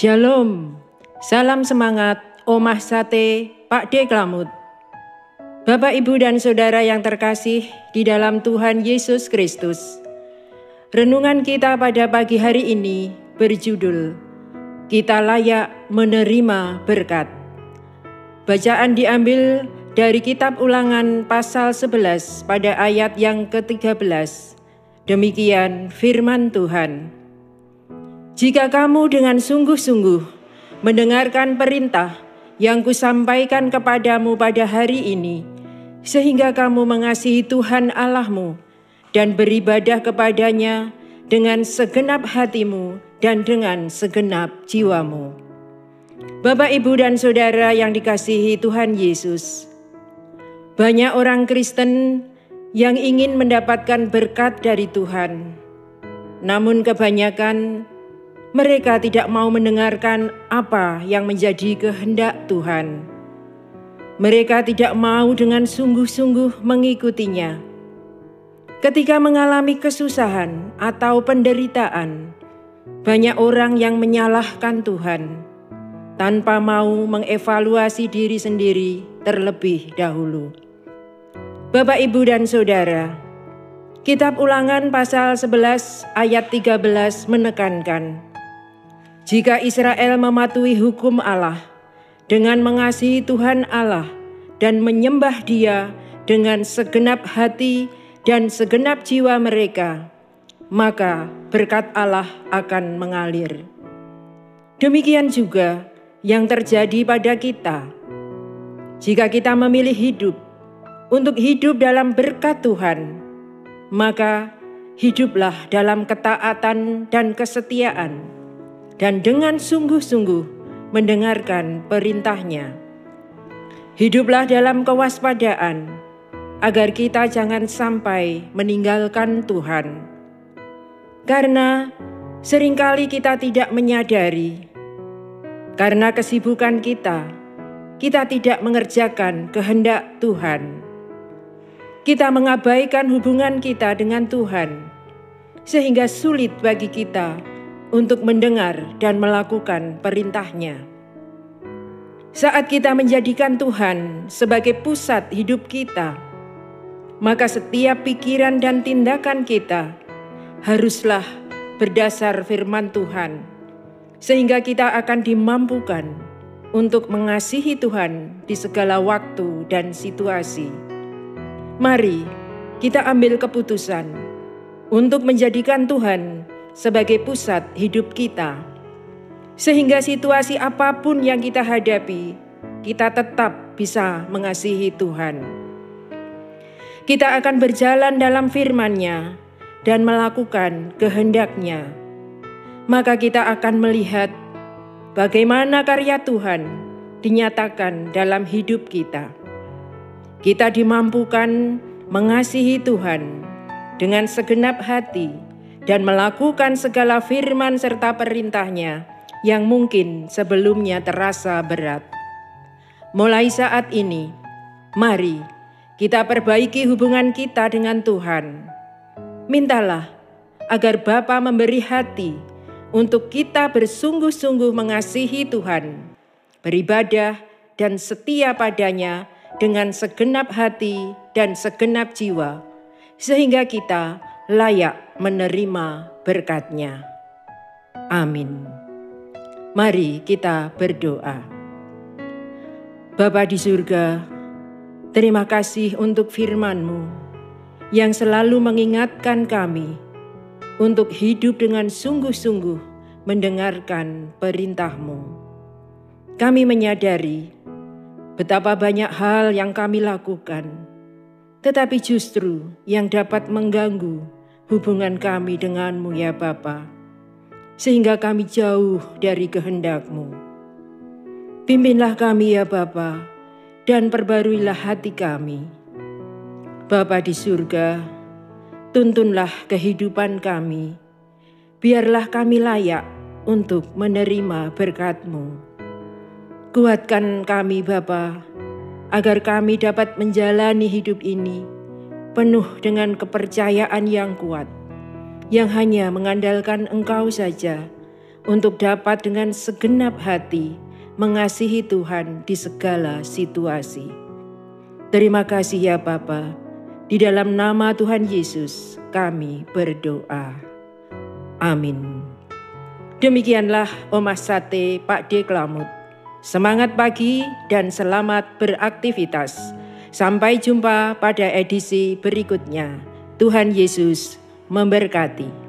Shalom, salam semangat, Omah Sate, Pak D. Klamut. Bapak, Ibu, dan Saudara yang terkasih di dalam Tuhan Yesus Kristus. Renungan kita pada pagi hari ini berjudul, Kita Layak Menerima Berkat. Bacaan diambil dari kitab Ulangan pasal 11 pada ayat yang ke-13. Demikian firman Tuhan. Jika kamu dengan sungguh-sungguh mendengarkan perintah yang kusampaikan kepadamu pada hari ini, sehingga kamu mengasihi Tuhan Allahmu dan beribadah kepadanya dengan segenap hatimu dan dengan segenap jiwamu. Bapak, Ibu, dan Saudara yang dikasihi Tuhan Yesus, banyak orang Kristen yang ingin mendapatkan berkat dari Tuhan, namun kebanyakan mereka tidak mau mendengarkan apa yang menjadi kehendak Tuhan. Mereka tidak mau dengan sungguh-sungguh mengikutinya. Ketika mengalami kesusahan atau penderitaan, banyak orang yang menyalahkan Tuhan tanpa mau mengevaluasi diri sendiri terlebih dahulu. Bapak, Ibu, dan Saudara, kitab Ulangan pasal 11 ayat 13 menekankan, jika Israel mematuhi hukum Allah dengan mengasihi Tuhan Allah dan menyembah Dia dengan segenap hati dan segenap jiwa mereka, maka berkat Allah akan mengalir. Demikian juga yang terjadi pada kita. Jika kita memilih hidup untuk hidup dalam berkat Tuhan, maka hiduplah dalam ketaatan dan kesetiaan, dan dengan sungguh-sungguh mendengarkan perintahnya. Hiduplah dalam kewaspadaan, agar kita jangan sampai meninggalkan Tuhan. Karena seringkali kita tidak menyadari, karena kesibukan kita tidak mengerjakan kehendak Tuhan. Kita mengabaikan hubungan kita dengan Tuhan, sehingga sulit bagi kita untuk mendengar dan melakukan perintahnya. Saat kita menjadikan Tuhan sebagai pusat hidup kita, maka setiap pikiran dan tindakan kita haruslah berdasar firman Tuhan, sehingga kita akan dimampukan untuk mengasihi Tuhan di segala waktu dan situasi. Mari kita ambil keputusan untuk menjadikan Tuhan sebagai pusat hidup kita, sehingga situasi apapun yang kita hadapi, kita tetap bisa mengasihi Tuhan. Kita akan berjalan dalam firman-Nya dan melakukan kehendak-Nya. Maka kita akan melihat bagaimana karya Tuhan dinyatakan dalam hidup kita. Kita dimampukan mengasihi Tuhan dengan segenap hati dan melakukan segala firman serta perintah-Nya yang mungkin sebelumnya terasa berat. Mulai saat ini, mari kita perbaiki hubungan kita dengan Tuhan. Mintalah agar Bapa memberi hati untuk kita bersungguh-sungguh mengasihi Tuhan, beribadah dan setia padanya dengan segenap hati dan segenap jiwa, sehingga kita layak menerima berkat-Nya. Amin. Mari kita berdoa. Bapa di surga, terima kasih untuk firman-Mu yang selalu mengingatkan kami untuk hidup dengan sungguh-sungguh mendengarkan perintah-Mu. Kami menyadari betapa banyak hal yang kami lakukan, tetapi justru yang dapat mengganggu hubungan kami dengan-Mu ya Bapa, sehingga kami jauh dari kehendak-Mu. Pimpinlah kami ya Bapa, dan perbaruilah hati kami. Bapa di surga, tuntunlah kehidupan kami, biarlah kami layak untuk menerima berkat-Mu. Kuatkan kami Bapa, agar kami dapat menjalani hidup ini penuh dengan kepercayaan yang kuat, yang hanya mengandalkan Engkau saja untuk dapat dengan segenap hati mengasihi Tuhan di segala situasi. Terima kasih ya Bapa. Di dalam nama Tuhan Yesus kami berdoa. Amin. Demikianlah Omah Sate Pak D. Klamut. Semangat pagi dan selamat beraktivitas. Sampai jumpa pada edisi berikutnya. Tuhan Yesus memberkati.